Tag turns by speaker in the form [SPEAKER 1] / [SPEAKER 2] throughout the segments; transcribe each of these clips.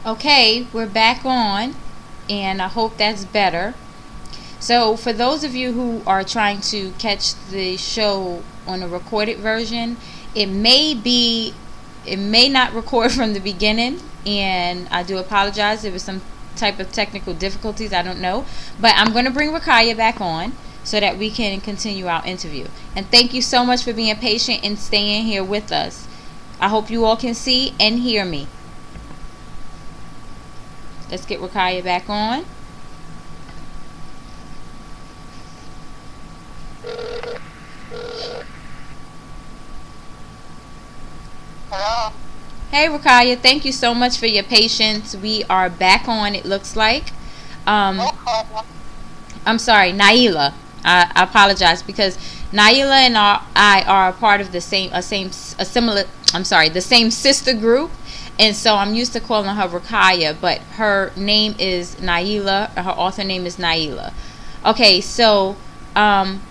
[SPEAKER 1] Okay, we're back on, and I hope that's better. So, for those of you who are trying to catch the show on a recorded version, it may be, it may not record from the beginning, and I do apologize. There was some type of technical difficulties. I don't know, but I'm going to bring Rakaya back on so that we can continue our interview. And thank you so much for being patient and staying here with us. I hope you all can see and hear me. Let's get Rakaya back on.
[SPEAKER 2] Hello.
[SPEAKER 1] Hey, Rakaya, thank you so much for your patience. We are back on, it looks like. Um,
[SPEAKER 2] Okay.
[SPEAKER 1] I'm sorry, Nailah. I apologize because Nailah and I are a part of the same sister group, and so I'm used to calling her Rakaya, but her name is Nailah. Her author name is Nailah. Okay, so um,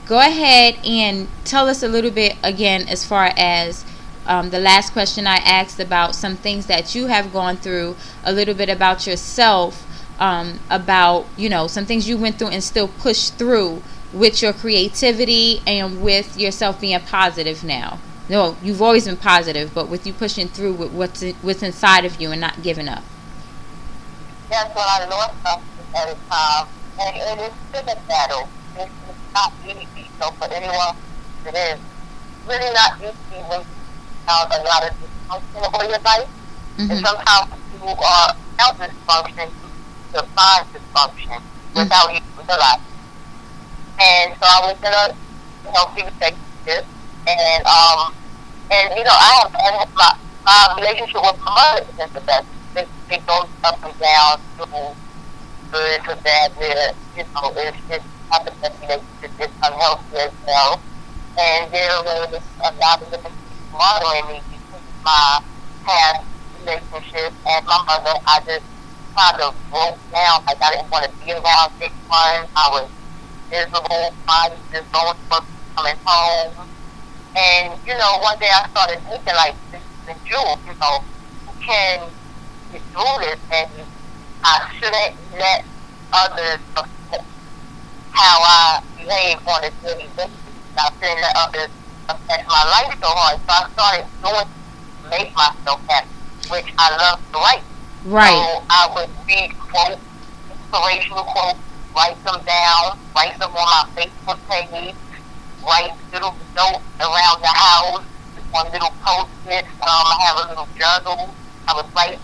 [SPEAKER 1] go ahead and tell us a little bit again as far as the last question I asked about some things that you have gone through, a little bit about yourself, about, some things you went through and still pushed through with your creativity and with yourself being positive now. No, you've always been positive, but with you pushing through with what's inside of you and not giving up.
[SPEAKER 2] That's what I lost something at a time. And it's still a battle. It's not easy. So for anyone, it is really not easy when you have a lot of dysfunction in your life. And
[SPEAKER 1] Mm-hmm.
[SPEAKER 2] sometimes you are without dysfunction, you define dysfunction without even realizing. And so I was in a healthy relationship, and I have and my relationship with my mother isn't the best. It goes up and down, through good to bad. Where it's not the best relationship. It's unhealthy as well, and there was a lot of different people bothering me because of my past relationship and my mother. I just kind of broke down. Like I didn't want to be around anyone. I was miserable, body just going to work, coming home. And, one day I started thinking like, this is a Jew, who can get through this, and I shouldn't let others affect how I behave on a daily basis. I shouldn't let others affect my life so hard. So I started doing to make myself happy, which I love to write. So
[SPEAKER 1] Right.
[SPEAKER 2] I would read quotes, inspirational quotes, write them down, write them on my Facebook page, write little notes around the house, on little post-its. I have a little journal. I would write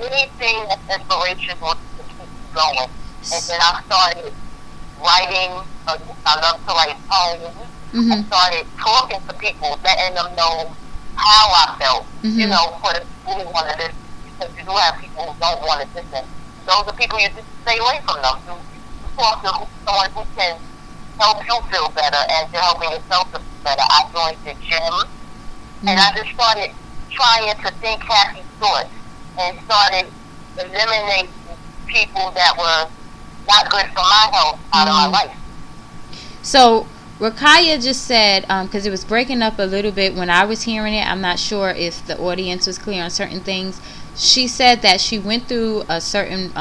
[SPEAKER 2] anything that's inspirational to keep me going. And then I started writing. I love to write poems. I
[SPEAKER 1] Mm-hmm.
[SPEAKER 2] started talking to people, letting them know how I felt.
[SPEAKER 1] Mm-hmm.
[SPEAKER 2] For the people who want to listen, because you do have people who don't want to listen. Those are people you just stay away from them. You talk to someone who can help you feel better as you're helping yourself to feel better. I joined the gym, and I just started trying to think happy thoughts and started eliminating people that were not good for my health out of my
[SPEAKER 1] Mm-hmm.
[SPEAKER 2] life.
[SPEAKER 1] So Rakaya just said, because it was breaking up a little bit when I was hearing it. I'm not sure if the audience was clear on certain things. She said that she went through a certain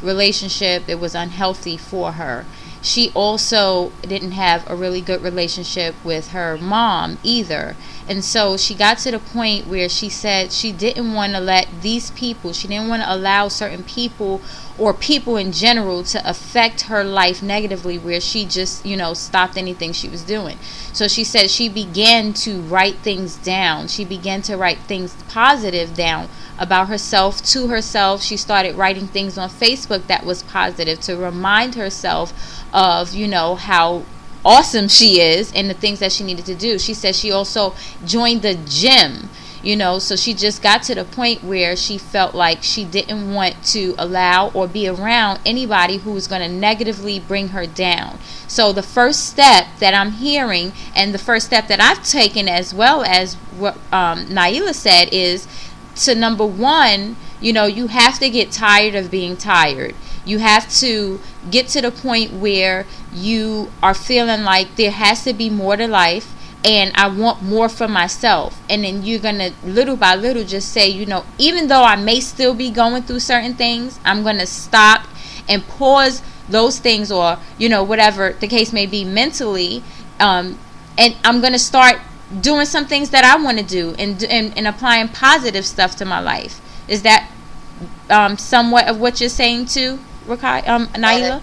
[SPEAKER 1] relationship. It was unhealthy for her. She also didn't have a really good relationship with her mom either. And so she got to the point where she said she didn't want to let these people, she didn't want to allow certain people or people in general to affect her life negatively, where she just, stopped anything she was doing. So she said she began to write things down. She began to write things positive down about herself to herself. She started writing things on Facebook that was positive to remind herself of, how awesome she is and the things that she needed to do. She said she also joined the gym, so she just got to the point where she felt like she didn't want to allow or be around anybody who was going to negatively bring her down. So the first step that I'm hearing, and the first step that I've taken, as well as what Nailah said, is to, number one, you have to get tired of being tired. You have to get to the point where you are feeling like there has to be more to life, and I want more for myself. And then you're going to little by little just say, even though I may still be going through certain things, I'm going to stop and pause those things, or whatever the case may be mentally, and I'm going to start doing some things that I want to do, and applying positive stuff to my life. Is that somewhat of what you're saying too, Nailah?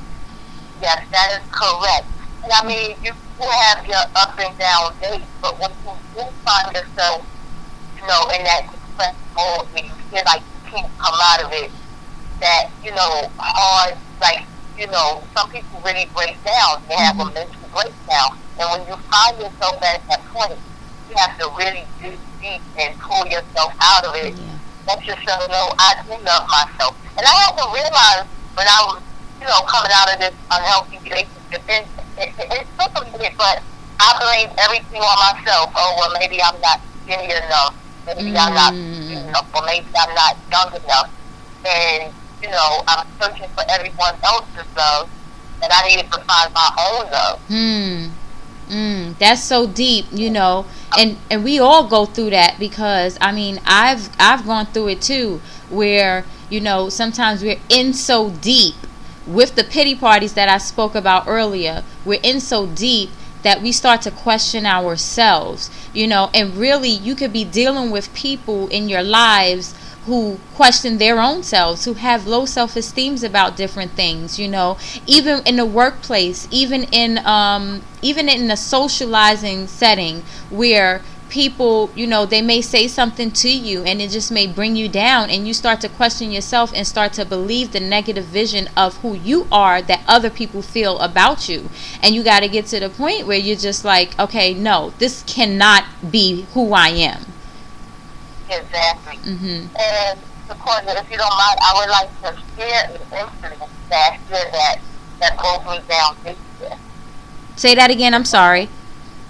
[SPEAKER 2] Yes, that is correct. And I mean, you have your up and down days, but when you do find yourself, in that depressed mode where you feel like you can't come out of it, that, hard, like, some people really break down. They have a mental breakdown. And when you find yourself at that point, you have to really dig deep and pull yourself out of it. Yeah. Let yourself know, I do love myself. And I had to realize when I was, coming out of this unhealthy relationship, it took a minute, but I blamed everything on myself. Oh, well, maybe I'm not skinny enough. Maybe I'm not skinny enough. Or maybe I'm not young enough. And, I'm searching for everyone else's love, and I needed to find my own love.
[SPEAKER 1] That's so deep, and we all go through that, because I mean, I've gone through it too, where sometimes we're in so deep with the pity parties that I spoke about earlier. We're in so deep that we start to question ourselves, and really you could be dealing with people in your lives who question their own selves, who have low self-esteems about different things, even in the workplace, even in a socializing setting where people, they may say something to you and it just may bring you down, and you start to question yourself and start to believe the negative vision of who you are that other people feel about you. And you got to get to the point where you're just like, okay, no, this cannot be who I am.
[SPEAKER 2] Exactly. And Sequoya, if you don't mind, I would like to share an incident that broke me down this year.
[SPEAKER 1] Say that again, I'm sorry.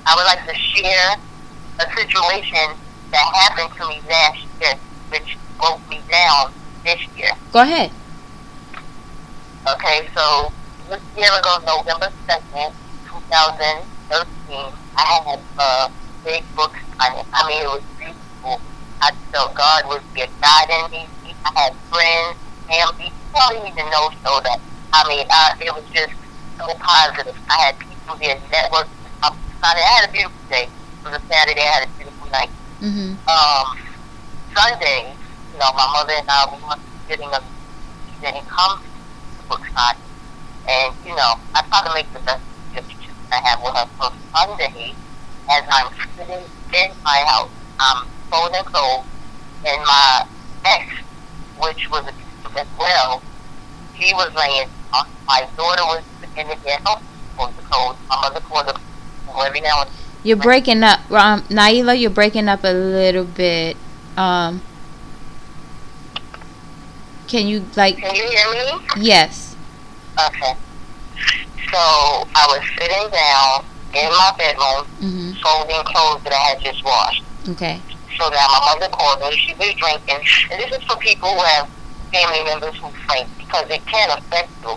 [SPEAKER 2] I would like to share a situation that happened to me last year, which broke me down this year.
[SPEAKER 1] Go ahead.
[SPEAKER 2] Okay, so this year ago, November 2nd, 2013, I had a big book signing. I mean, it was beautiful. I felt God was guiding me. I had friends, family, probably even know so that. I mean, it was just so positive. I had people there, networking. I had a beautiful day. It was a Saturday. I had a beautiful night. Sunday, my mother and I, we went getting a. She didn't come to the book signing, and I try to make the best decisions I have with her. So Sunday, as I'm sitting in my house, I'm folding clothes, and my ex, which was a teacher as well, he was laying. My daughter was in the house folding the clothes. My mother called her every now and then.
[SPEAKER 1] You're breaking up, Nailah. You're breaking up a little bit. Can you
[SPEAKER 2] Can you hear me?
[SPEAKER 1] Yes.
[SPEAKER 2] Okay. So I was sitting down in my bedroom, folding clothes that I had just washed.
[SPEAKER 1] Okay.
[SPEAKER 2] So now my mother called me. She was drinking, and this is for people who have family members who drink, because it can affect you.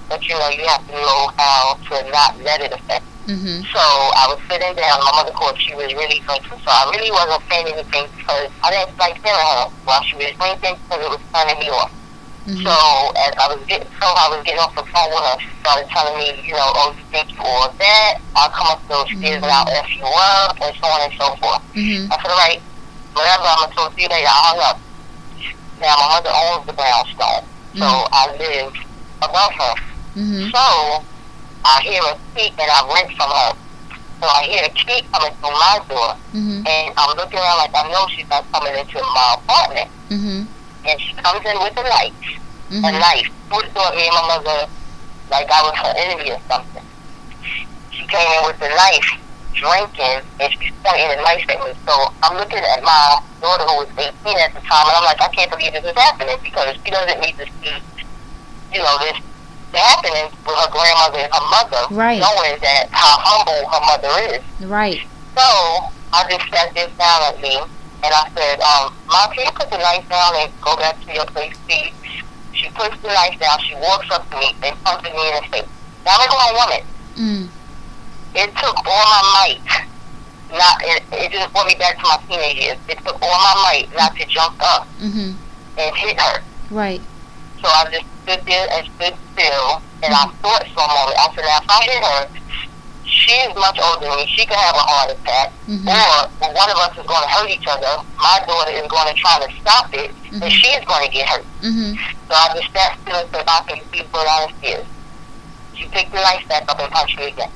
[SPEAKER 2] But you have to know how to not let it affect you. So I was sitting down. My mother called. She was really drinking, so I really wasn't saying anything because I didn't like hearing her while she was drinking, because it was turning me off. So as I was getting off the phone with her, she started telling me, oh, you think you all that? I'll come up those stairs and I'll F you up, and so on and so forth. I said, all right, whatever, I'm going to talk to you later. I hung up. Now, my mother owns the brownstone, so I live above her. So I hear a key, and I rent from her. So I hear a key coming through my door, and I'm looking around like I know she's not coming into my apartment. And she comes in with a knife. A knife. Who would have thought me and my mother, like I was her enemy or something? She came in with a knife, drinking, and she's pointing a knife at me. So I'm looking at my daughter, who was 18 at the time, and I'm like, I can't believe this is happening, because she doesn't need to see, this happening with her grandmother and her mother, knowing that how humble her mother is.
[SPEAKER 1] Right.
[SPEAKER 2] So I just sat there silently, and I said, Mom, can you put the knife down and go back to your place, please? She puts the knife down, she walks up to me, and punches me in the face. Now I'm a grown woman. It took all my might it just brought me back to my teenage years. It took all my might not to jump up
[SPEAKER 1] Mhm.
[SPEAKER 2] and hit her.
[SPEAKER 1] Right.
[SPEAKER 2] So I just stood there and stood still, and I thought for a moment. I said, now if I hit her, she is much older than me. She could have a heart attack, or one of us is going to hurt each other. My daughter is going to try to stop it, and she is going to get hurt. So I just sat still and said, I can see her down the stairs. She picked the knife back up and punched me again.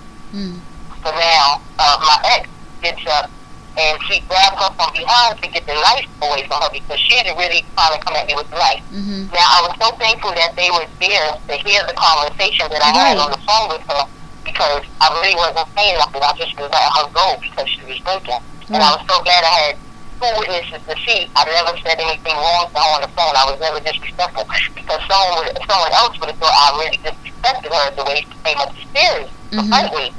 [SPEAKER 2] So now my ex gets up, and she grabbed her from behind to get the knife away from her because she had really trying to come at me with the knife. Now, I was so thankful that they were there to hear the conversation that I had on the phone with her, because I really wasn't saying nothing. I just was letting her go because she was drinking. And I was so glad I had two witnesses to see. I never said anything wrong to her on the phone. I was never disrespectful, because someone else would have thought I really disrespected her the way she came up the stairs to fight me.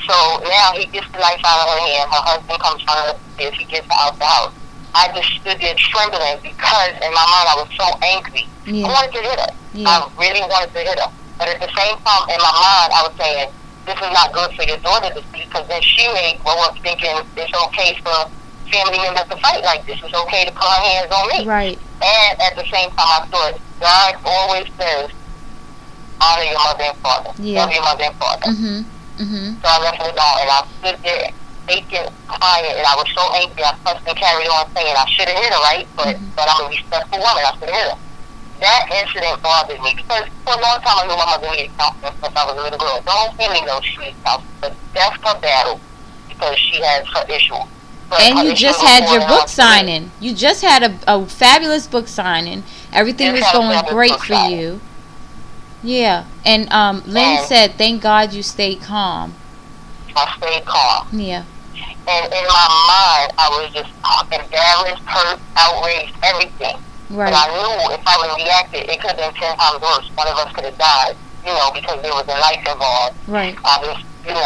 [SPEAKER 2] So now he gets the knife out of her hand. Her husband comes running upstairs. He gets her out the house. I just stood there trembling because in my mind I was so angry. I wanted to hit her. I really wanted to hit her. But at the same time, in my mind, I was saying, this is not good for your daughter to see, because then she may grow up thinking it's okay for family members to fight like this. It's okay to put her hands on me.
[SPEAKER 1] Right.
[SPEAKER 2] And at the same time, I thought, God always says, honor your mother and father. Love your mother and father. So I left it alone, and I stood there, aching, crying, and I was so angry. I fussed and carried on saying I should have hit her, right? But I'm a respectful woman. I should have hit her. That incident bothered me, because for a long time I knew my mother needed counseling since I was a little girl. The whole family knows she needs counseling, but that's her battle, because she has her issue. But
[SPEAKER 1] and you just had your book signing. You just had a fabulous book signing. Everything was going great for you. Yeah, and Lynn said, "Thank God you stayed calm."
[SPEAKER 2] I stayed calm.
[SPEAKER 1] Yeah.
[SPEAKER 2] And in my mind, I was just embarrassed, hurt, outraged, everything.
[SPEAKER 1] Right.
[SPEAKER 2] But I knew if I would have reacted, it could have been 10 times worse. One of us could have died, because there was a life involved.
[SPEAKER 1] Right.
[SPEAKER 2] I was, and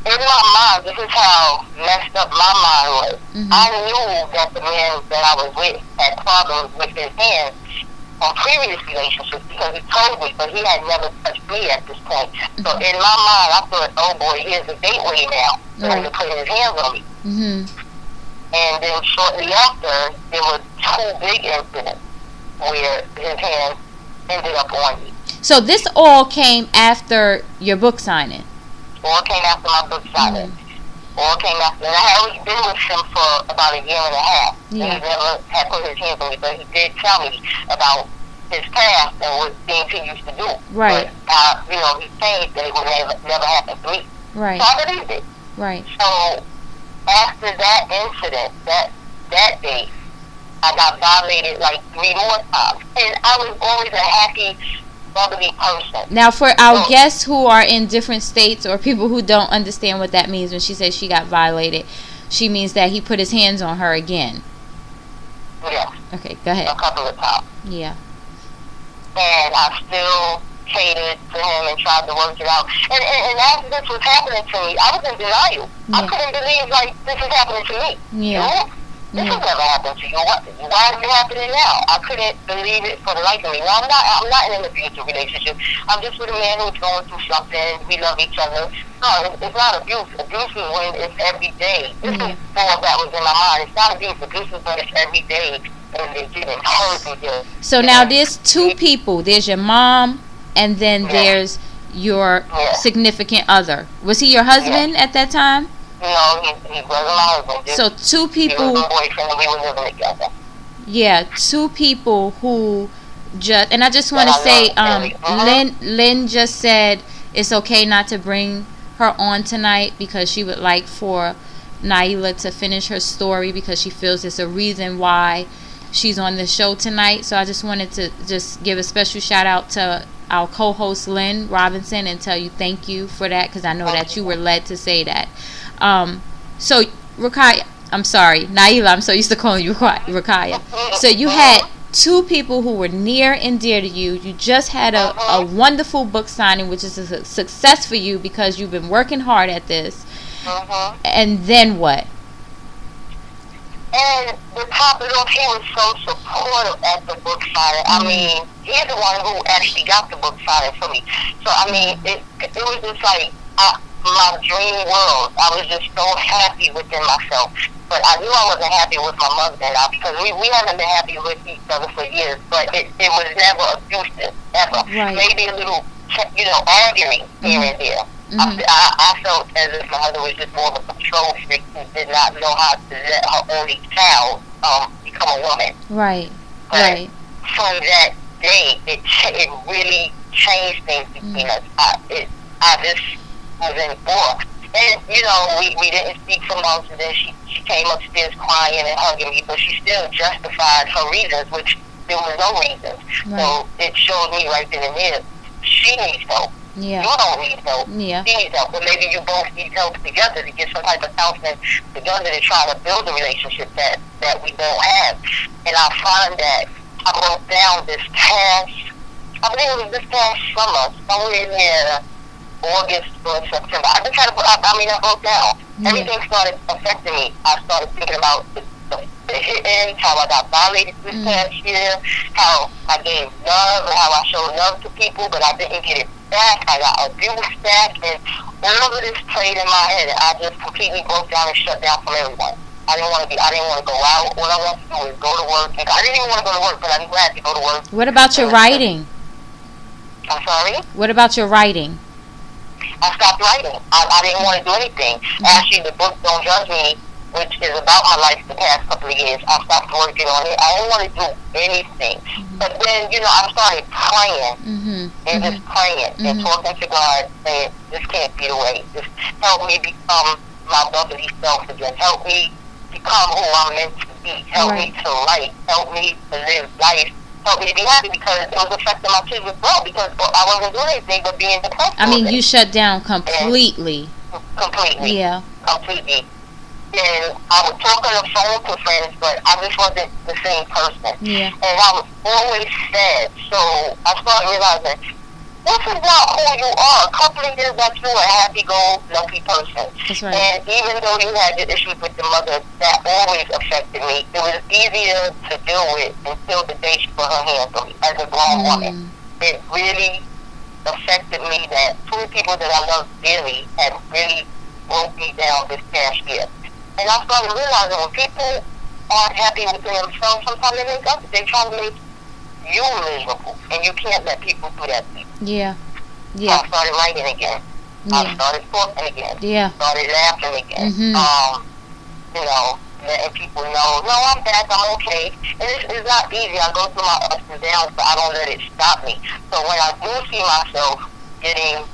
[SPEAKER 2] in my mind, this is how messed up my mind was. I knew that the man that I was with had problems with his hands from previous relationships, because he told me, but he had never touched me at this point. So in my mind, I thought, oh boy, here's a gateway now for him to put his hands on me. And then shortly after, there were two big incidents where his hands ended up on me.
[SPEAKER 1] So this all came after your book signing?
[SPEAKER 2] All came after my book signing. All came after. And I had already been with him for about a year and a half. Yeah. And he never had put his hands on me, but he did tell me about his past and what things he used to do.
[SPEAKER 1] Right.
[SPEAKER 2] But, he changed that it would never happen to me.
[SPEAKER 1] Right.
[SPEAKER 2] So I believed it.
[SPEAKER 1] Right.
[SPEAKER 2] So after that incident, that day, I got violated like 3 more times. And I was always a happy, bubbly person.
[SPEAKER 1] Now, for our guests who are in different states, or people who don't understand what that means when she says she got violated, she means that he put his hands on her again.
[SPEAKER 2] Yes.
[SPEAKER 1] Okay, go ahead.
[SPEAKER 2] A couple of times.
[SPEAKER 1] Yeah.
[SPEAKER 2] And I still catered to him and tried to work it out. And as this was happening to me, I was in denial. I couldn't believe, this is happening to me.
[SPEAKER 1] Yeah.
[SPEAKER 2] This has never happened to you. Why is it happening now? I couldn't believe it for the life of me. Now, I'm not in an abusive relationship. I'm just with a man who's going through something. We love each other. No, it's not abuse. Abuse is when it's every day. This is all that was in my mind. It's not abuse. Abuse is when it's every day. And they're getting hurt with you.
[SPEAKER 1] So now there's 2 people. There's your mom, and then there's your significant other. Was he your husband at that time?
[SPEAKER 2] No, he wasn't my husband.
[SPEAKER 1] So 2 people.
[SPEAKER 2] He was my boyfriend, and we were living together.
[SPEAKER 1] Yeah, 2 people who just, and I just want to say, Lynn just said it's okay not to bring her on tonight because she would like for Nailah to finish her story, because she feels it's a reason why she's on the show tonight. So I just wanted to just give a special shout out to our co-host Lynn Robinson and tell you thank you for that, because I know that you were led to say that. So Rakaya, I'm sorry, Nailah, I'm so used to calling you Rakaya. So you had 2 people who were near and dear to you. You just had a wonderful book signing, which is a success for you because you've been working hard at this. And then what?
[SPEAKER 2] And the top of it off, he was so supportive at the book signing. I mean, he's the one who actually got the book signing for me. So, I mean, it was just like, my dream world. I was just so happy within myself. But I knew I wasn't happy with my mother and I, because we haven't been happy with each other for years, but it was never abusive, ever.
[SPEAKER 1] Right.
[SPEAKER 2] Maybe a little, arguing here and there. I felt as if my mother was just more of a control freak who did not know how to let her only child become a woman.
[SPEAKER 1] Right.
[SPEAKER 2] But
[SPEAKER 1] right.
[SPEAKER 2] from that day, it really changed things between us. I just was in awe. And, we didn't speak for months, and then she came upstairs crying and hugging me, but she still justified her reasons, which there was no reasons. Right. So it showed me right then and there, she needs help.
[SPEAKER 1] Yeah.
[SPEAKER 2] You don't need help.
[SPEAKER 1] Yeah.
[SPEAKER 2] She needs help. But maybe you both need help together to get some type of counseling together to try to build a relationship that we don't have. And I find that I broke down this past, I believe it was this past summer, somewhere near August or September. I broke down. Yeah. Everything started affecting me. I started thinking about the hitting, how I got violated this past year, how I gave love and how I showed love to people, but I didn't get it back. I got abused back, and all of this played in my head. I just completely broke down and shut down from everyone. I didn't want to go out. All I wanted to do was go to work. I didn't even want to go to work, but I'm glad to go to work.
[SPEAKER 1] What about your writing?
[SPEAKER 2] I'm sorry?
[SPEAKER 1] What about your writing?
[SPEAKER 2] I stopped writing. I didn't want to do anything. Actually, the book Don't Judge Me, which is about my life the past couple of years, I stopped working on it. I didn't want to do anything. But then, I started praying and just praying and talking to God, saying, this can't be the way. Just help me become my bubbly self again. Help me become who I'm meant to be. Help me to write. Help me to live life. Help me to be happy, because it was affecting my kids as well, because I wasn't doing anything but being depressed.
[SPEAKER 1] I mean, you shut down completely.
[SPEAKER 2] Completely.
[SPEAKER 1] Yeah. Completely.
[SPEAKER 2] And I would talk on the phone to friends, but I just wasn't the same person.
[SPEAKER 1] Yeah.
[SPEAKER 2] And I was always sad. So I started realizing, this is not who you are. A couple of years back, you were a happy-go-lucky person.
[SPEAKER 1] That's right.
[SPEAKER 2] And even though you had your issues with your mother, that always affected me. It was easier to deal with until the day she put her hands on me as a grown woman. It really affected me that two people that I love dearly had really broke me down this past year. And I started realizing when people aren't happy within themselves, sometimes they try to make you miserable, and you can't let people do that to you.
[SPEAKER 1] Yeah.
[SPEAKER 2] So I started writing again. I started talking again. Started laughing again. Letting people know, no, I'm back, I'm okay. And it's not easy. I go through my ups and downs, but I don't let it stop me. So when I do see myself getting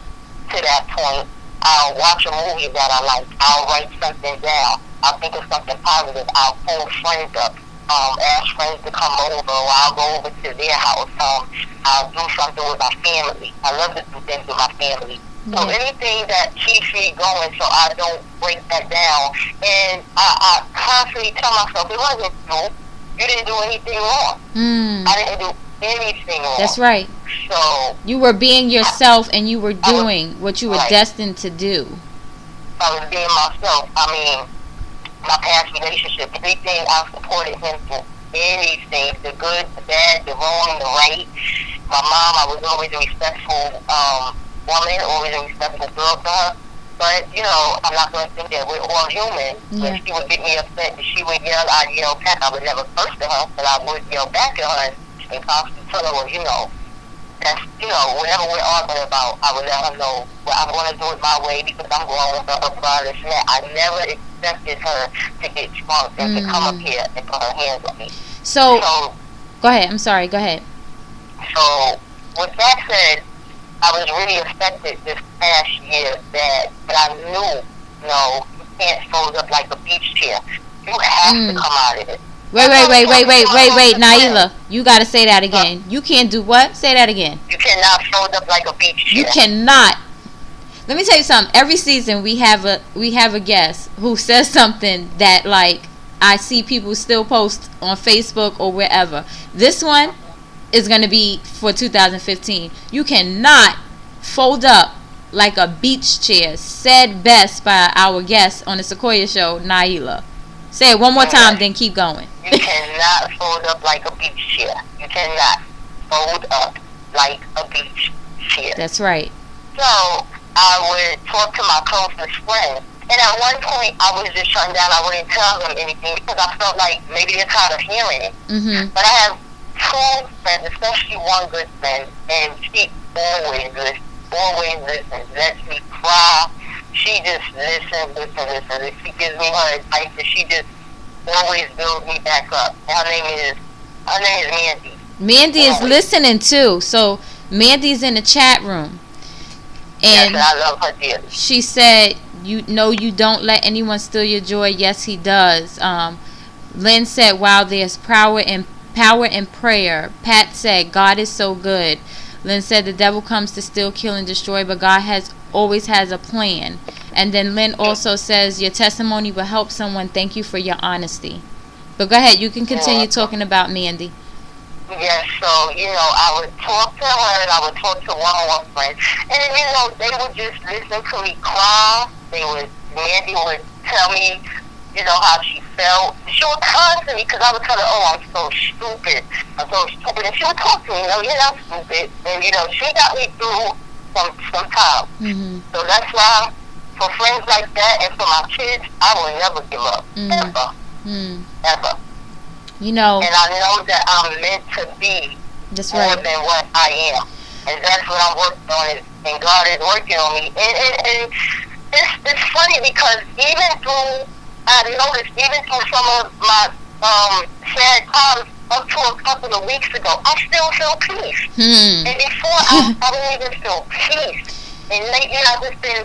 [SPEAKER 2] to that point, I'll watch a movie that I like. I'll write something down. I'll think of something positive. I'll pull friends up. Ask friends to come over, or I'll go over to their house. I'll do something with my family. I love to do things with my family. So anything that keeps me going so I don't break that down. And I constantly tell myself, it wasn't you. You didn't do anything wrong. I didn't do anything wrong.
[SPEAKER 1] That's right.
[SPEAKER 2] So
[SPEAKER 1] you were being yourself, and you were doing what you were destined to do.
[SPEAKER 2] I was being myself. I mean, my past relationship, everything, I supported him through anything, the good, the bad, the wrong, the right. My mom, I was always a respectful woman, always a respectful girl to her. But, I'm not going to think that we're all human. When she would get me upset, and she would yell, I'd yell back. I would never curse to her, but I would yell back at her and constantly tell her, well, that's, whatever we're arguing about, I would let her know, well, I'm going to do it my way because I'm going with her progress. And I never expected her to get drunk and to come up here and put her hands on me.
[SPEAKER 1] So go ahead. I'm sorry. Go ahead.
[SPEAKER 2] So, with that said, I was really affected this past year that I knew, you can't fold up like a beach chair. You have to come out of it.
[SPEAKER 1] Wait, Nailah. You got to say that again. You can't do what? Say that again.
[SPEAKER 2] You cannot fold up like a beach chair.
[SPEAKER 1] You cannot. Let me tell you something. Every season we have a guest who says something that, like, I see people still post on Facebook or wherever. This one is going to be for 2015. You cannot fold up like a beach chair. Said best by our guest on the Sequoia show, Nailah. Say it one more time, then keep going.
[SPEAKER 2] You cannot fold up like a beach chair. You cannot fold up like a beach chair.
[SPEAKER 1] That's right.
[SPEAKER 2] So, I would talk to my closest friends. And at one point, I was just shutting down. I wouldn't tell them anything because I felt like maybe they're tired of hearing it.
[SPEAKER 1] Mm-hmm.
[SPEAKER 2] But I have two friends, especially one good friend, and she always listens, lets me cry. She just listens. She gives me her advice, and she just always builds me back up. Her name is Mandy.
[SPEAKER 1] Mandy is listening too. So Mandy's in the chat room. And
[SPEAKER 2] yes, I love her dearly.
[SPEAKER 1] She said, you know, you don't let anyone steal your joy. Yes, he does. Lynn said, wow, there's power in prayer. Pat said, God is so good. Lynn said, the devil comes to steal, kill, and destroy, but God always has a plan. And then Lynn also says, your testimony will help someone. Thank you for your honesty. But go ahead, you can continue talking about Mandy.
[SPEAKER 2] Yes, so, you know, I would talk to her and I would talk to one-on-one friends. And, you know, they would just listen to me cry. Mandy would tell me, you know, how she felt. She would constantly, because I would tell her, oh, I'm so stupid. And she would talk to me, you know, you're not stupid. And, you know, she got me through some time.
[SPEAKER 1] Mm-hmm.
[SPEAKER 2] So that's why, for friends like that and for my kids, I will never give up. Ever. Ever.
[SPEAKER 1] You know.
[SPEAKER 2] And I know that I'm meant to be more than what I am. And that's what I'm working on, and God is working on me. And it's funny because even through some of my sad times up to a couple of weeks ago, I still feel peace. And before, I didn't even feel peace. And lately, I've just been,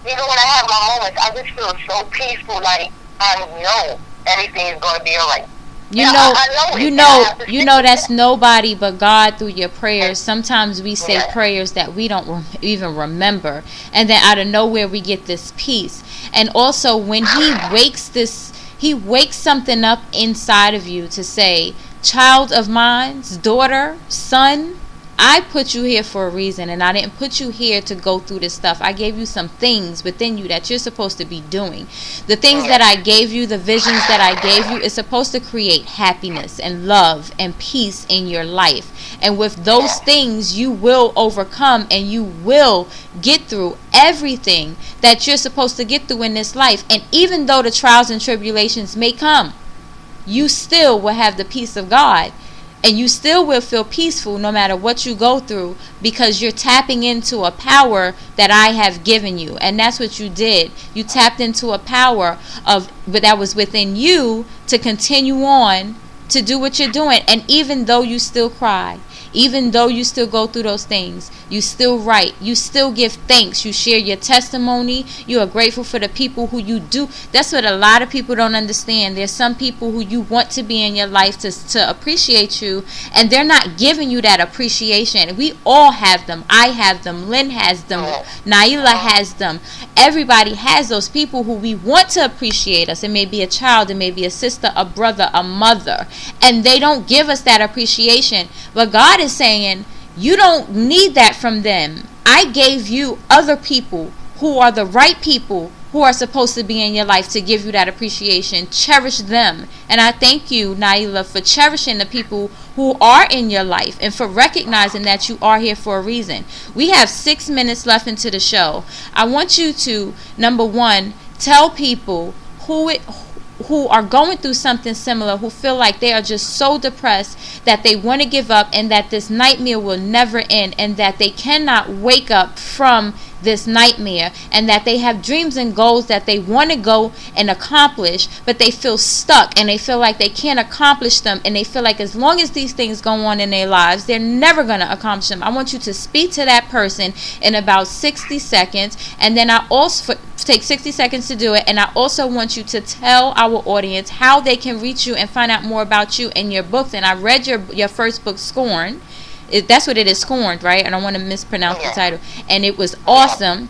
[SPEAKER 2] even when I have my moments, I just feel so peaceful, like I know everything is going to be all right. You
[SPEAKER 1] know that's nobody but God through your prayers. Sometimes we say prayers that we don't even remember, and then out of nowhere we get this peace. And also when he wakes something up inside of you to say, child of mine, daughter, son, I put you here for a reason, and I didn't put you here to go through this stuff. I gave you some things within you that you're supposed to be doing. The things that I gave you, the visions that I gave you, is supposed to create happiness and love and peace in your life. And with those things, you will overcome and you will get through everything that you're supposed to get through in this life. And even though the trials and tribulations may come, you still will have the peace of God. And you still will feel peaceful no matter what you go through, because you're tapping into a power that I have given you. And that's what you did. You tapped into a power that was within you to continue on to do what you're doing. And even though you still cry, even though you still go through those things, you still write, you still give thanks, you share your testimony, you are grateful for the people who you do. That's what a lot of people don't understand. There's some people who you want to be in your life to appreciate you, and they're not giving you that appreciation. We all have them. I have them. Lynn has them. Nailah has them. Everybody has those people who we want to appreciate us. It may be a child, it may be a sister, a brother, a mother, and they don't give us that appreciation. But God is saying, you don't need that from them. I gave you other people who are the right people who are supposed to be in your life to give you that appreciation. Cherish them. And I thank you, Nailah, for cherishing the people who are in your life and for recognizing that you are here for a reason. We have 6 minutes left into the show. I want you to, number one, tell people who are going through something similar, who feel like they are just so depressed that they want to give up, and that this nightmare will never end, and that they cannot wake up from this nightmare, and that they have dreams and goals that they want to go and accomplish, but they feel stuck and they feel like they can't accomplish them, and they feel like as long as these things go on in their lives, they're never going to accomplish them. I want you to speak to that person in about 60 seconds, and then I also take 60 seconds to do it, and I also want you to tell our audience how they can reach you and find out more about you and your books. And I read your first book, Scorn. That's what it is, Scorned, right? I don't want to mispronounce the title. And it was awesome.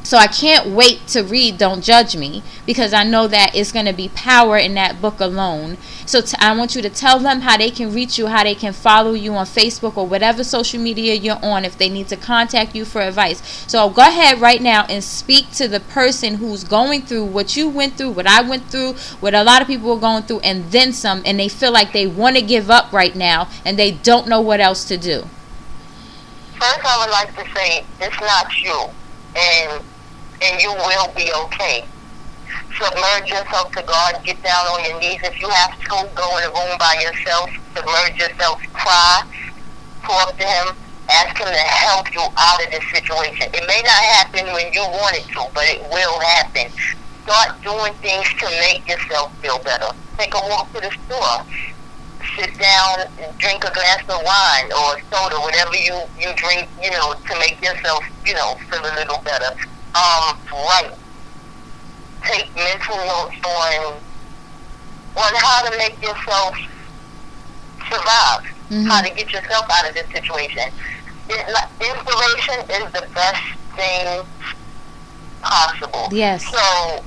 [SPEAKER 1] So I can't wait to read Don't Judge Me, because I know that it's going to be power in that book alone. So I want you to tell them how they can reach you, how they can follow you on Facebook or whatever social media you're on if they need to contact you for advice. So go ahead right now and speak to the person who's going through what you went through, what I went through, what a lot of people are going through, and then some, and they feel like they want to give up right now and they don't know what else to do.
[SPEAKER 2] First, I would like to say, it's not you. and you will be okay. Submerge yourself to God. Get down on your knees if you have to. Go in a room by yourself. Submerge yourself. Cry. Talk to Him. Ask Him to help you out of this situation. It may not happen when you want it to, but it will happen. Start doing things to make yourself feel better. Take a walk to the store. Sit down and drink a glass of wine or soda, whatever you drink, to make yourself, feel a little better. Write. Take mental notes on how to make yourself survive, how to get yourself out of this situation. Inspiration is the best thing possible.
[SPEAKER 1] Yes.
[SPEAKER 2] So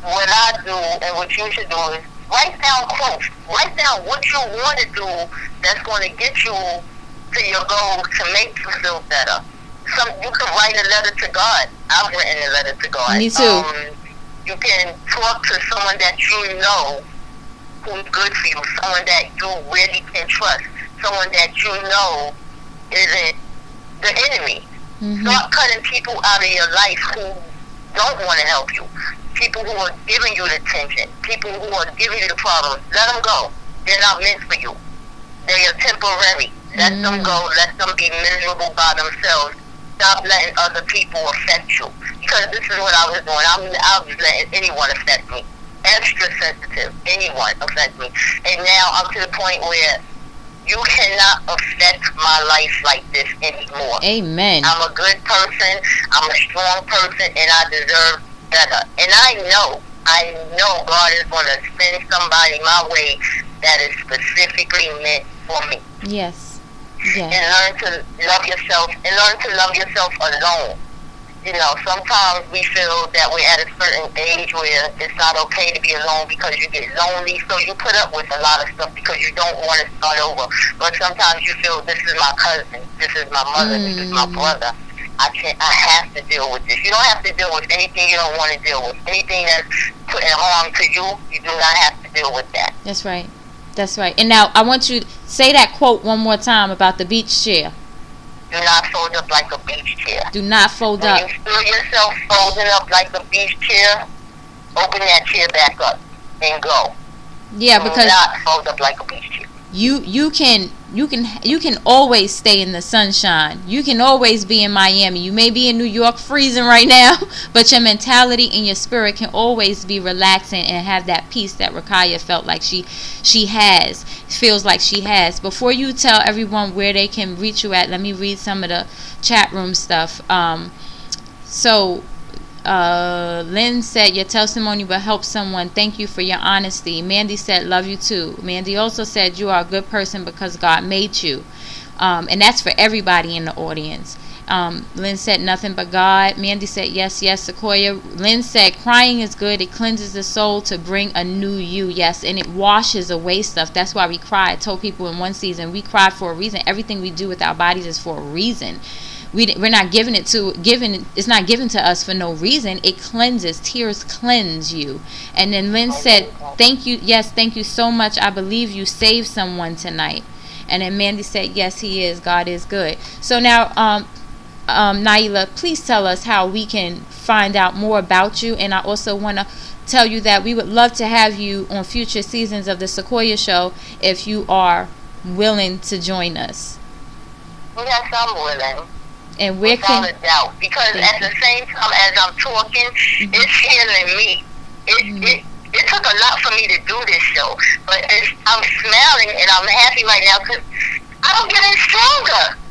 [SPEAKER 2] what I do and what you should do is write down quotes. Write down what you want to do that's going to get you to your goals to make you feel better. You can write a letter to God. I've written a letter to God.
[SPEAKER 1] Me too.
[SPEAKER 2] You can talk to someone that you know who's good for you, someone that you really can trust, someone that you know isn't the enemy. Start cutting people out of your life who don't want to help you. People who are giving you the tension. People who are giving you the problems. Let them go. They're not meant for you. They are temporary. Let them go. Let them be miserable by themselves. Stop letting other people affect you. Because this is what I was doing. I was letting anyone affect me. Extra sensitive. Anyone affect me. And now I'm to the point where you cannot affect my life like this anymore.
[SPEAKER 1] Amen.
[SPEAKER 2] I'm a good person. I'm a strong person, and I deserve better. And I know God is going to send somebody my way that is specifically meant for me.
[SPEAKER 1] Yes.
[SPEAKER 2] And learn to love yourself, and learn to love yourself alone. Sometimes we feel that we're at a certain age where it's not okay to be alone because you get lonely, so you put up with a lot of stuff because you don't want to start over. But sometimes you feel, this is my cousin, this is my mother, this is my brother. I have to deal with this. You don't have to deal with anything you don't want to deal with. Anything that's putting harm to you, you do not have to deal with that.
[SPEAKER 1] That's right. That's right. And now I want you to say that quote one more time about the beach chair.
[SPEAKER 2] Do not fold up like a beach chair.
[SPEAKER 1] Do not fold up.
[SPEAKER 2] When you feel yourself folding up like a beach chair, open that chair back up and go.
[SPEAKER 1] Yeah, because
[SPEAKER 2] do not fold up like a beach chair.
[SPEAKER 1] You can always stay in the sunshine. You can always be in Miami. You may be in New York freezing right now, but your mentality and your spirit can always be relaxing and have that peace that Rakaya felt like she feels like she has. Before you tell everyone where they can reach you at, let me read some of the chat room stuff. Lynn said, your testimony will help someone. Thank you for your honesty. Mandy said, love you too. Mandy also said, you are a good person because God made you. And that's for everybody in the audience. Lynn said, nothing but God. Mandy said, yes, Sequoia. Lynn said, crying is good. It cleanses the soul to bring a new you. Yes, and it washes away stuff. That's why we cry. I told people in one season, we cry for a reason. Everything we do with our bodies is for a reason. We're not it's not given to us for no reason. It cleanses. Tears cleanse you. And then Lynn said, thank you. Yes, thank you so much. I believe you saved someone tonight. And then Mandy said, yes, he is. God is good. So now, Nailah, please tell us how we can find out more about you. And I also want to tell you that we would love to have you on future seasons of the Sequoia Show if you are willing to join us.
[SPEAKER 2] Yes, I'm willing.
[SPEAKER 1] And where
[SPEAKER 2] without a doubt, because at the same time as I'm talking, it's healing me. It took a lot for me to do this show, but I'm smiling and I'm happy right now because I'm getting stronger.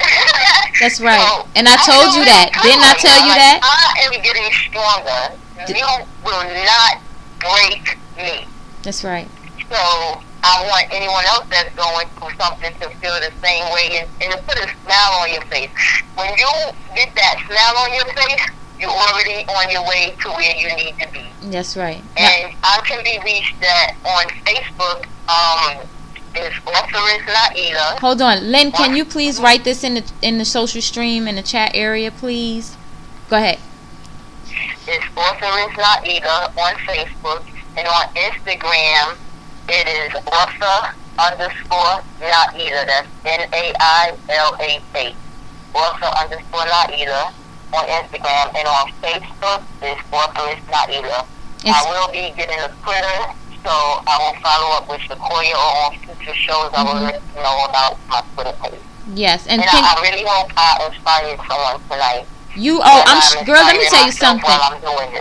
[SPEAKER 1] That's right. So, and I told you that. Didn't I tell you that?
[SPEAKER 2] I am getting stronger. You will not break me.
[SPEAKER 1] That's right.
[SPEAKER 2] So I want anyone else that's going through something to feel the same way and to put a smile on your face. When you get that smile on your face, you're already on your way to where you need to be.
[SPEAKER 1] That's right.
[SPEAKER 2] And I can be reached on Facebook. It's Authress Nailah.
[SPEAKER 1] Hold on, Lynn. Can you please write this in the social stream in the chat area, please? Go ahead.
[SPEAKER 2] It's Authress Nailah on Facebook, and on Instagram it is Author_Nailah. That's Nailah. Author_Nailah. on Instagram, and on Facebook is Authress Nailah. I will be getting a Twitter, so I will follow up with Sequoya on future shows. I will let you know about my Twitter page.
[SPEAKER 1] Yes, and
[SPEAKER 2] I really hope I inspired someone tonight.
[SPEAKER 1] Girl, let me tell you something.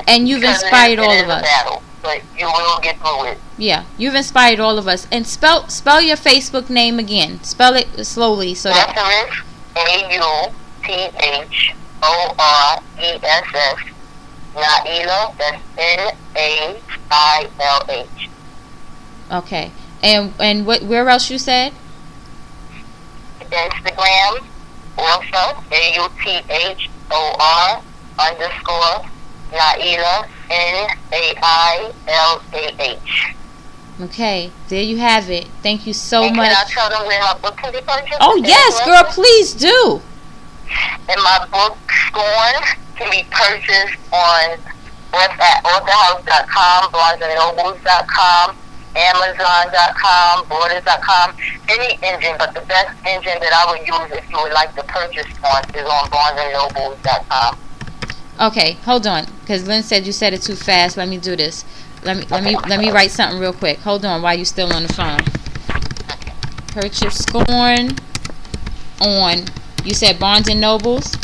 [SPEAKER 1] And you've inspired all of us.
[SPEAKER 2] Battle, but you will get through it.
[SPEAKER 1] Yeah, you've inspired all of us. And spell your Facebook name again. Spell it slowly so that.
[SPEAKER 2] Authress, Authoress. Nailah, that's Nailah.
[SPEAKER 1] Okay, and where else you said?
[SPEAKER 2] Instagram, also AUTHOR_Nailah, NAILAH.
[SPEAKER 1] Okay, there you have it. Thank you so much.
[SPEAKER 2] Can I tell them where my book can be purchased?
[SPEAKER 1] Oh yes, girl, please do.
[SPEAKER 2] And my book, Scorn, can be purchased on authorhouse.com, barnesandnobles.com, amazon.com, borders.com, any engine, but the best engine that I would use if you would like to purchase one is on barnesandnobles.com.
[SPEAKER 1] Okay, hold on, because Lynn said you said it too fast. Let me do this. Let me write something real quick. Hold on while you're still on the phone. Purchase Scorn on, you said Barnes and Nobles?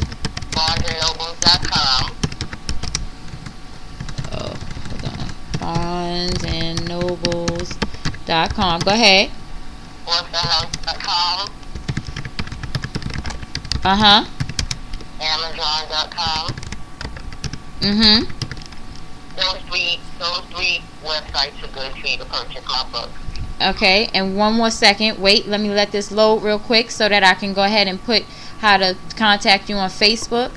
[SPEAKER 2] barnesandnobles.com.
[SPEAKER 1] Oh, hold on. barnesandnobles.com. Go ahead.
[SPEAKER 2] authorhouse.com. Amazon.com. Those three websites are good for you to purchase my book.
[SPEAKER 1] Okay, and one more second. Wait, let me let this load real quick so that I can go ahead and put how to contact you on Facebook.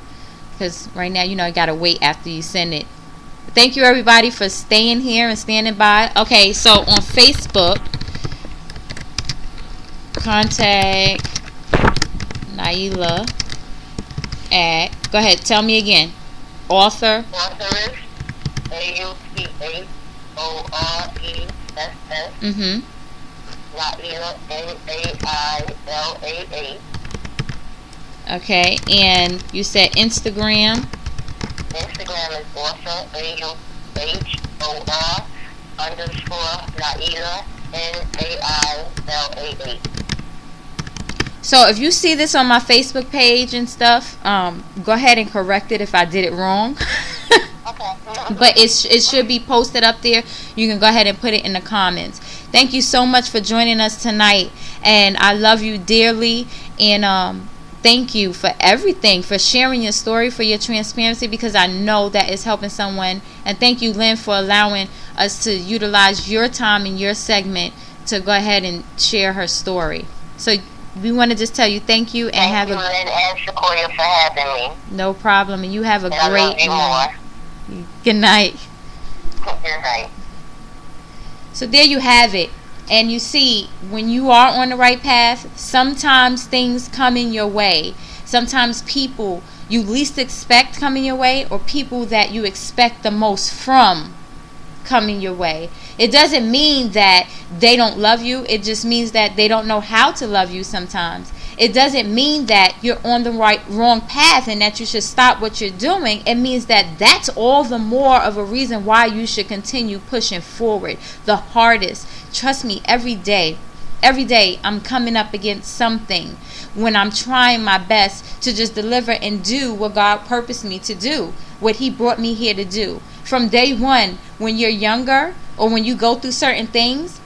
[SPEAKER 1] Because right now, you got to wait after you send it. Thank you, everybody, for staying here and standing by. Okay, so on Facebook, contact Nailah at, go ahead, tell me again. Authress,
[SPEAKER 2] Authress, AUTHORESS. Nailah, NAILAH.
[SPEAKER 1] Okay, and you said Instagram.
[SPEAKER 2] Instagram is Author, AUTHOR_Nailah, NAILAH.
[SPEAKER 1] So if you see this on my Facebook page and stuff, go ahead and correct it if I did it wrong.
[SPEAKER 2] Okay.
[SPEAKER 1] But it should be posted up there. You can go ahead and put it in the comments. Thank you so much for joining us tonight, and I love you dearly, and thank you for everything, for sharing your story, for your transparency, because I know that it's helping someone. And thank you, Lynn, for allowing us to utilize your time in your segment to go ahead and share her story. So we want to just tell you thank you, and
[SPEAKER 2] thank you, Lynn and Sequoia, for having me.
[SPEAKER 1] No problem, and you have a
[SPEAKER 2] great
[SPEAKER 1] I love you more. Good night.
[SPEAKER 2] Good night.
[SPEAKER 1] So there you have it. And you see, when you are on the right path, sometimes things come in your way. Sometimes people you least expect coming your way, or people that you expect the most from coming your way. It doesn't mean that they don't love you. It just means that they don't know how to love you sometimes. It doesn't mean that you're on the wrong path and that you should stop what you're doing. It means that that's all the more of a reason why you should continue pushing forward. The hardest. Trust me, every day I'm coming up against something when I'm trying my best to just deliver and do what God purposed me to do, what He brought me here to do. From day one, when you're younger or when you go through certain things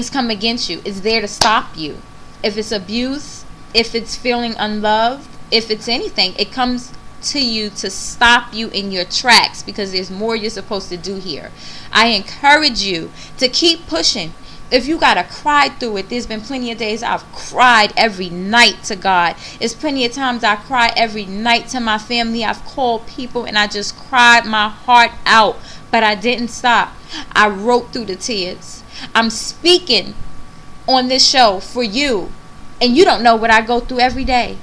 [SPEAKER 1] come against you. It's there to stop you. If it's abuse, if it's feeling unloved, if it's anything, it comes to you to stop you in your tracks, because there's more you're supposed to do here. I encourage you to keep pushing. If you gotta cry through it, there's been plenty of days I've cried every night to God. There's plenty of times I cry every night to my family. I've called people and I just cried my heart out, but I didn't stop. I wrote through the tears. I'm speaking on this show for you, and you don't know what I go through every day.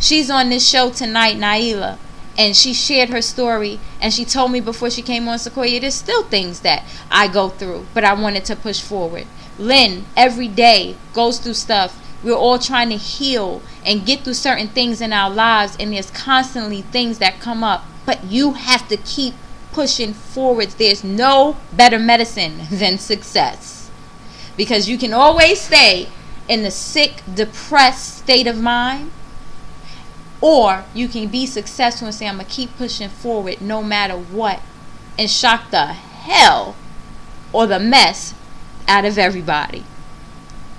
[SPEAKER 1] She's on this show tonight, Nailah, and she shared her story, and she told me before she came on, Sequoia, there's still things that I go through, but I wanted to push forward. Lynn, every day, goes through stuff. We're all trying to heal and get through certain things in our lives, and there's constantly things that come up. But you have to keep pushing forwards. There's no better medicine than success. Because you can always stay in the sick, depressed state of mind, or you can be successful and say, I'm going to keep pushing forward no matter what, and shock the hell or the mess out of everybody.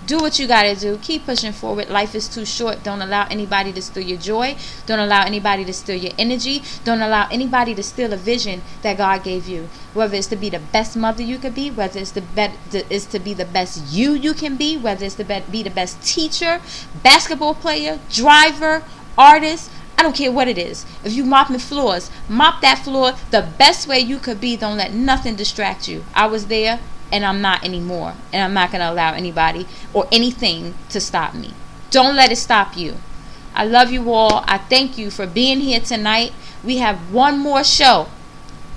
[SPEAKER 1] Do what you got to do. Keep pushing forward. Life is too short. Don't allow anybody to steal your joy. Don't allow anybody to steal your energy. Don't allow anybody to steal a vision that God gave you. Whether it's to be the best mother you could be, whether it's to be the best you can be, whether it's to be the best teacher, basketball player, driver, artist, I don't care what it is. If you mopping floors, mop that floor the best way you could be. Don't let nothing distract you. I was there, and I'm not anymore. And I'm not going to allow anybody or anything to stop me. Don't let it stop you. I love you all. I thank you for being here tonight. We have one more show.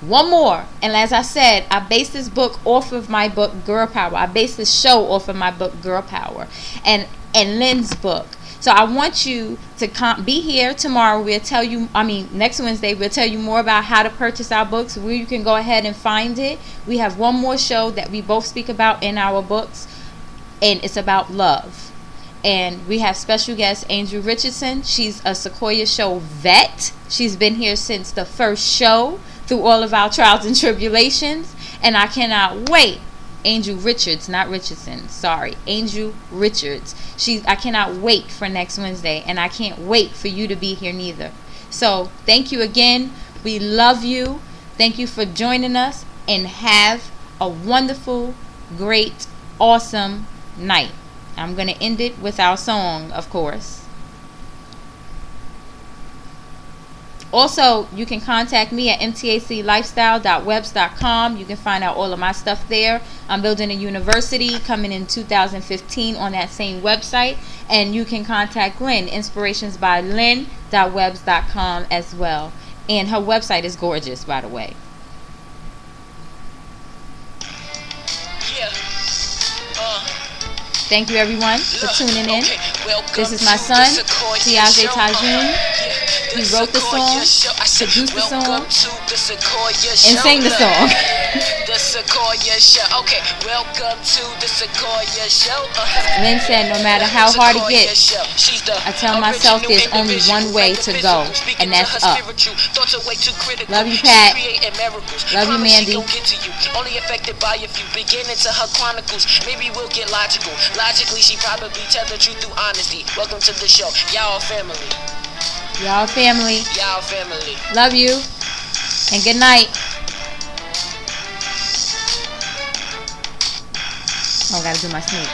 [SPEAKER 1] One more. And as I said, I based this book off of my book, Girl Power. I based this show off of my book, Girl Power. And Lynn's book. So I want you to be here tomorrow. Next Wednesday, we'll tell you more about how to purchase our books, where you can go ahead and find it. We have one more show that we both speak about in our books, and it's about love. And we have special guest Angel Richardson. She's a Sequoia show vet. She's been here since the first show through all of our trials and tribulations. And I cannot wait. Angel Richards, not Richardson. Sorry, Angel Richards. I cannot wait for next Wednesday, and I can't wait for you to be here neither. So thank you again. We love you. Thank you for joining us, and have a wonderful, great, awesome night. I'm going to end it with our song, of course. Also, you can contact me at mtaclifestyle.webs.com. You can find out all of my stuff there. I'm building a university coming in 2015 on that same website. And you can contact Lynn, inspirationsbylynn.webs.com as well. And her website is gorgeous, by the way. Thank you, everyone, for tuning in. This is my son, Tiaze Tajun. He wrote the song, produced the song, and sang the song. The Sequoia Show. Okay, welcome to the Sequoia Show. Lynn said, no matter how hard it gets, I tell myself there's only one way to go, and that's up. Love you, Pat. Love you, Mandy. Only affected by a few beginnings to her chronicles. Maybe we'll get logical. Logically, she probably tell the truth through honesty. Welcome to the show. Y'all family. Y'all family. Y'all family. Love you. And good night. Oh, I gotta do my sneak.